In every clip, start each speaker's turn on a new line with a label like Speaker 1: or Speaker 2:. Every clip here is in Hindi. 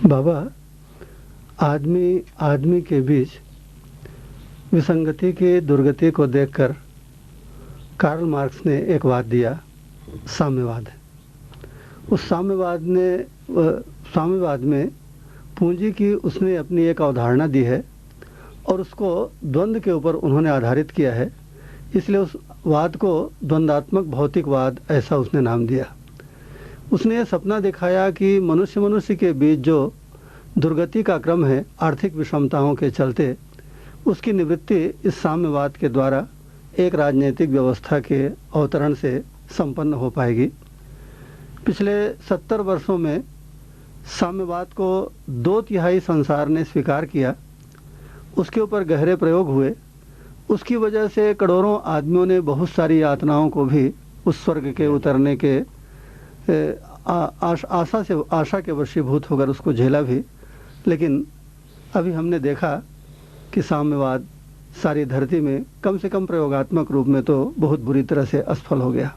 Speaker 1: बाबा, आदमी आदमी के बीच विसंगति की दुर्गति को देखकर कार्ल मार्क्स ने एक वाद दिया, साम्यवाद। उस साम्यवाद में पूंजी की उसने अपनी एक अवधारणा दी है और उसको द्वंद्व के ऊपर उन्होंने आधारित किया है। इसलिए उस वाद को द्वंद्वात्मक भौतिकवाद ऐसा उसने नाम दिया। उसने ये सपना दिखाया कि मनुष्य के बीच जो दुर्गति का क्रम है आर्थिक विषमताओं के चलते, उसकी निवृत्ति इस साम्यवाद के द्वारा एक राजनीतिक व्यवस्था के अवतरण से संपन्न हो पाएगी। पिछले 70 वर्षों में साम्यवाद को 2/3 संसार ने स्वीकार किया। उसके ऊपर गहरे प्रयोग हुए। उसकी वजह से करोड़ों आदमियों ने बहुत सारी यातनाओं को भी उस स्वर्ग के उतरने के आशा के वशीभूत होकर उसको झेला भी। लेकिन अभी हमने देखा कि साम्यवाद सारी धरती में कम से कम प्रयोगात्मक रूप में तो बहुत बुरी तरह से असफल हो गया।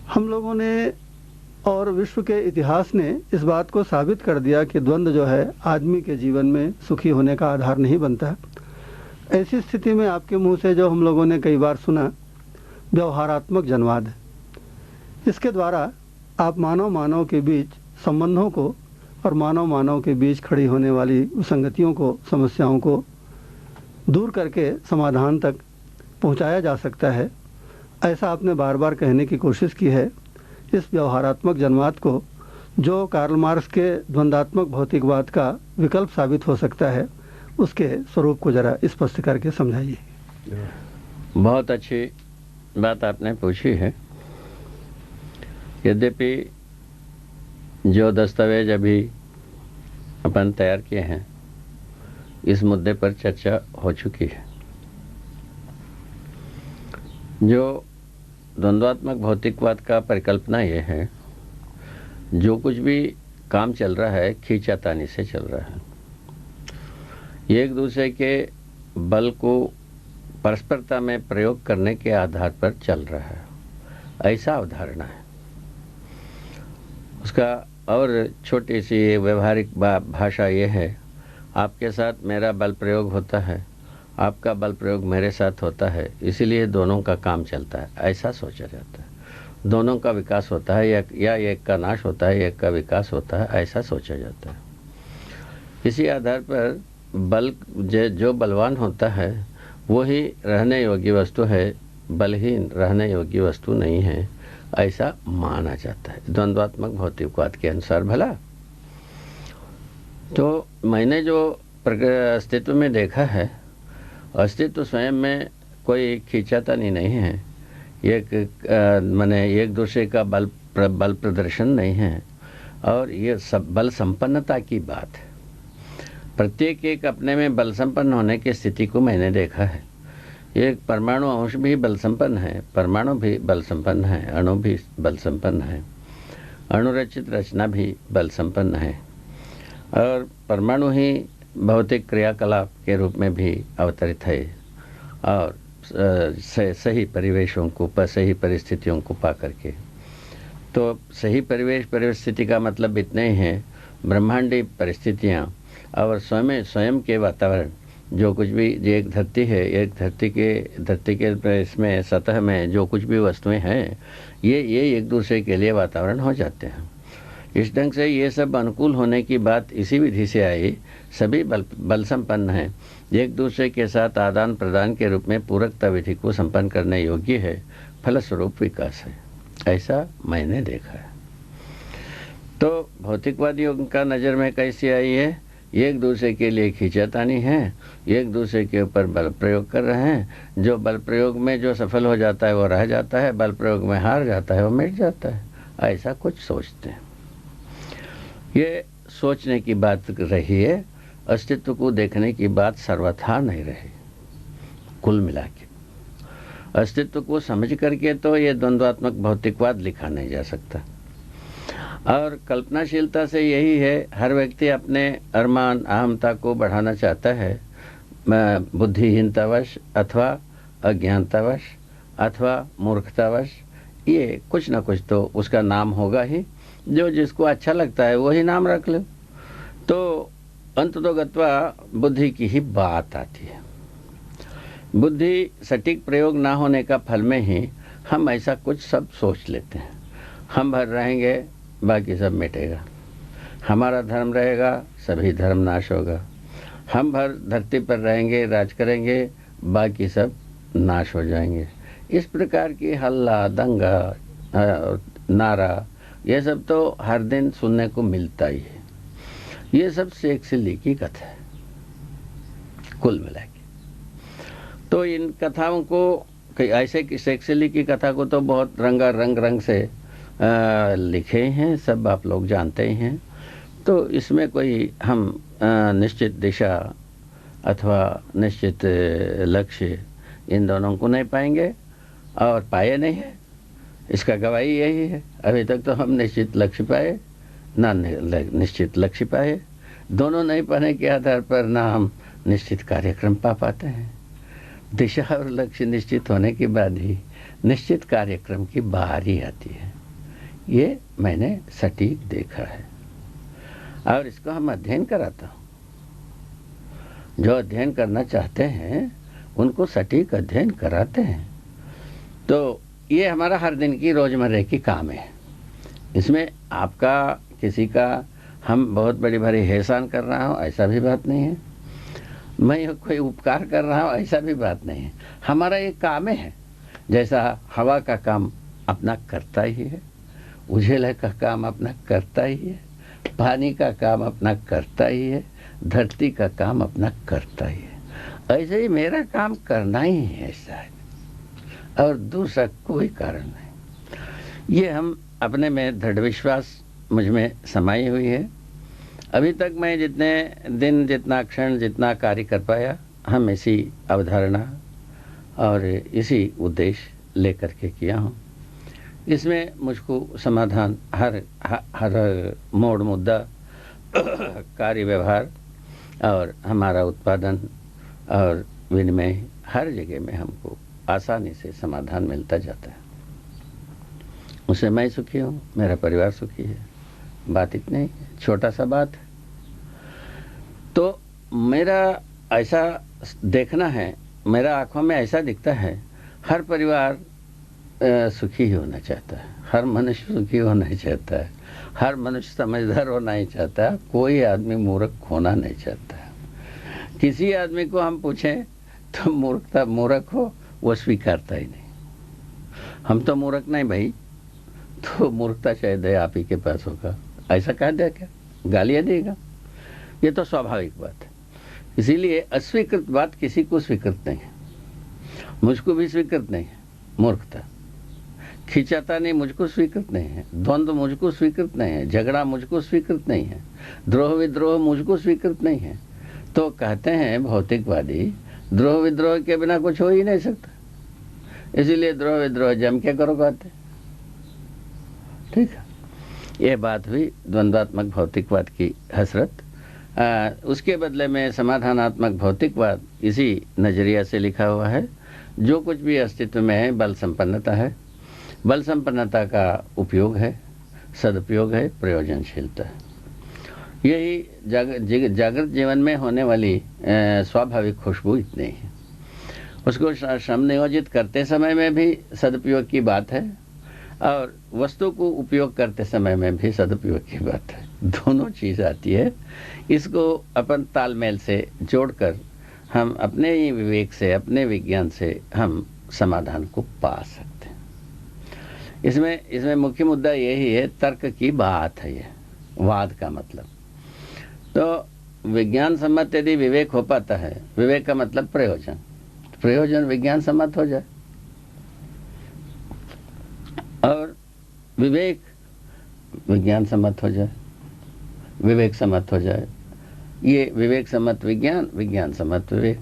Speaker 1: हम लोगों ने और विश्व के इतिहास ने इस बात को साबित कर दिया कि द्वंद्व जो है आदमी के जीवन में सुखी होने का आधार नहीं बनता। ऐसी स्थिति में आपके मुंह से जो हम लोगों ने कई बार सुना, व्यवहारात्मक जनवाद, इसके द्वारा आप मानव के बीच संबंधों को और मानव के बीच खड़ी होने वाली विसंगतियों को, समस्याओं को दूर करके समाधान तक पहुंचाया जा सकता है, ऐसा आपने बार बार कहने की कोशिश की है। इस व्यवहारात्मक जनवाद को जो कार्ल मार्क्स के द्वंद्वात्मक भौतिकवाद का विकल्प साबित हो सकता है, उसके स्वरूप को जरा स्पष्ट करके समझाइए।
Speaker 2: बहुत अच्छी बात आपने पूछी है। यद्यपि जो दस्तावेज अभी अपन तैयार किए हैं, इस मुद्दे पर चर्चा हो चुकी है। जो द्वंद्वात्मक भौतिकवाद का परिकल्पना ये है, जो कुछ भी काम चल रहा है खींचातानी से चल रहा है। ये एक दूसरे के बल को परस्परता में प्रयोग करने के आधार पर चल रहा है, ऐसा अवधारणा है उसका। और छोटी सी व्यवहारिक भाषा ये है, आपके साथ मेरा बल प्रयोग होता है, आपका बल प्रयोग मेरे साथ होता है, इसीलिए दोनों का काम चलता है, ऐसा सोचा जाता है। दोनों का विकास होता है या एक का नाश होता है, एक का विकास होता है, ऐसा सोचा जाता है। इसी आधार पर बल जो बलवान होता है वही रहने योग्य वस्तु है, बलहीन रहने योग्य वस्तु नहीं है, ऐसा माना जाता है द्वंद्वात्मक भौतिकवाद के अनुसार। भला तो मैंने जो अस्तित्व में देखा है, अस्तित्व स्वयं में कोई खींचातानी नहीं है, माने एक दूसरे का बल प्रदर्शन नहीं है, और ये सब बल संपन्नता की बात है। प्रत्येक एक अपने में बल संपन्न होने की स्थिति को मैंने देखा है। एक परमाणु अंश भी बल संपन्न है, परमाणु भी बल संपन्न है, अणु भी बल संपन्न है, अणुरचित रचना भी बल संपन्न है, और परमाणु ही भौतिक क्रियाकलाप के रूप में भी अवतरित है। और सही परिवेशों को, सही परिस्थितियों को पा करके, तो सही परिस्थिति का मतलब इतना ही है, ब्रह्मांडी परिस्थितियाँ और स्वयं के वातावरण, जो कुछ भी एक धरती है, एक धरती के इसमें सतह में जो कुछ भी वस्तुएं हैं, ये एक दूसरे के लिए वातावरण हो जाते हैं। इस ढंग से ये सब अनुकूल होने की बात इसी विधि से आई। सभी बल संपन्न हैं, एक दूसरे के साथ आदान प्रदान के रूप में पूरकता विधि को संपन्न करने योग्य है, फलस्वरूप विकास है, ऐसा मैंने देखा है। तो भौतिकवादियों का नज़र में कैसी आई है, एक दूसरे के लिए खींचातानी है, एक दूसरे के ऊपर बल प्रयोग कर रहे हैं। जो बल प्रयोग में जो सफल हो जाता है वो रह जाता है, बल प्रयोग में हार जाता है वो मिट जाता है, ऐसा कुछ सोचते हैं। ये सोचने की बात रही है, अस्तित्व को देखने की बात सर्वथा नहीं रही। कुल मिला के अस्तित्व को समझ करके तो ये द्वंद्वात्मक भौतिकवाद लिखा नहीं जा सकता। और कल्पनाशीलता से यही है, हर व्यक्ति अपने अरमान अहमता को बढ़ाना चाहता है, बुद्धिहीनतावश अथवा अज्ञानतावश अथवा मूर्खतावश, ये कुछ ना कुछ तो उसका नाम होगा ही। जो जिसको अच्छा लगता है वही नाम रख लो, तो अंततोगत्वा बुद्धि की ही बात आती है। बुद्धि सटीक प्रयोग ना होने का फल में ही हम ऐसा कुछ सब सोच लेते हैं। हम भर रहेंगे, बाकी सब मिटेगा। हमारा धर्म रहेगा, सभी धर्म नाश होगा। हम भर धरती पर रहेंगे, राज करेंगे, बाकी सब नाश हो जाएंगे। इस प्रकार की हल्ला, दंगा, नारा, ये सब तो हर दिन सुनने को मिलता ही है। ये सब शेक्सपियर की कथा है कुल मिला के। तो इन कथाओं को ऐसे कि शेक्सपियर की कथा को तो बहुत रंग से लिखे हैं, सब आप लोग जानते ही हैं। तो इसमें कोई हम निश्चित दिशा अथवा निश्चित लक्ष्य इन दोनों को नहीं पाएंगे और पाए नहीं है। इसका गवाही यही है, अभी तक तो हम निश्चित लक्ष्य पाए ना निश्चित लक्ष्य पाए। दोनों नहीं पाने के आधार पर ना हम निश्चित कार्यक्रम पा पाते हैं। दिशा और लक्ष्य निश्चित होने के बाद ही निश्चित कार्यक्रम की बारी आती है। ये मैंने सटीक देखा है और इसको हम अध्ययन कराता हूँ। जो अध्ययन करना चाहते हैं उनको सटीक अध्ययन कराते हैं। तो ये हमारा हर दिन की रोजमर्रा की काम है। इसमें आपका किसी का हम बहुत बड़ी भारी एहसान कर रहा हूँ ऐसा भी बात नहीं है, मैं कोई उपकार कर रहा हूँ ऐसा भी बात नहीं है। हमारा ये काम है। जैसा हवा का काम अपना करता ही है, उजेला का काम अपना करता ही है, पानी का काम अपना करता ही है, धरती का काम अपना करता ही है। ऐसे ही मेरा काम करना ही है शायद, और दूसरा कोई कारण नहीं। ये हम अपने में दृढ़ विश्वास मुझ में समाई हुई है। अभी तक मैं जितने दिन, जितना क्षण, जितना कार्य कर पाया, हम इसी अवधारणा और इसी उद्देश्य लेकर के किया हूँ। इसमें मुझको समाधान हर मोड़, मुद्दा, कार्य व्यवहार और हमारा उत्पादन और विनिमय, हर जगह में हमको आसानी से समाधान मिलता जाता है। उससे मैं सुखी हूँ, मेरा परिवार सुखी है। बात इतनी ही, छोटा सा बात है। तो मेरा ऐसा देखना है, मेरा आंखों में ऐसा दिखता है, हर परिवार सुखी ही होना चाहता है, हर मनुष्य सुखी होना चाहता है, हर मनुष्य समझदार होना ही चाहता है, कोई आदमी मूर्ख होना नहीं चाहता है। किसी आदमी को हम पूछें तो मूर्ख हो, वो स्वीकारता ही नहीं। हम तो मूर्ख नहीं भाई, तो मूर्खता शायद है आप ही के पास होगा, ऐसा कह दे क्या, गालियाँ देगा। ये तो स्वाभाविक बात है। इसीलिए अस्वीकृत बात किसी को स्वीकृत नहीं है, मुझको भी स्वीकृत नहीं है। मूर्खता, खिंचाता नहीं मुझको स्वीकृत नहीं है, द्वंद्व मुझको स्वीकृत नहीं है, झगड़ा मुझको स्वीकृत नहीं है, द्रोह विद्रोह मुझको स्वीकृत नहीं है। तो कहते हैं भौतिकवादी, द्रोह विद्रोह के बिना कुछ हो ही नहीं सकता, इसीलिए द्रोह विद्रोह जम के करो कहते। ठीक है, ये बात हुई द्वंद्वात्मक भौतिकवाद की हसरत। उसके बदले में समाधानात्मक भौतिकवाद इसी नजरिया से लिखा हुआ है। जो कुछ भी अस्तित्व में है बल संपन्नता है, बल संपन्नता का उपयोग है, सदुपयोग है, प्रयोजनशीलता है। यही जागृत जीवन में होने वाली स्वाभाविक खुशबू इतनी है। उसको श्रम नियोजित करते समय में भी सदुपयोग की बात है और वस्तु को उपयोग करते समय में भी सदुपयोग की बात है। दोनों चीज़ आती है। इसको अपन तालमेल से जोड़कर हम अपने ही विवेक से, अपने विज्ञान से हम समाधान को पा सकते हैं। इसमें मुख्य मुद्दा यही है, तर्क की बात है। ये वाद का मतलब तो विज्ञान सम्मत यदि विवेक हो पाता है, विवेक का मतलब प्रयोजन, प्रयोजन विज्ञान सम्मत हो जाए और विवेक विज्ञान सम्मत हो जाए, विवेक सम्मत हो जाए। ये विवेक सम्मत विज्ञान, विज्ञान सम्मत विवेक।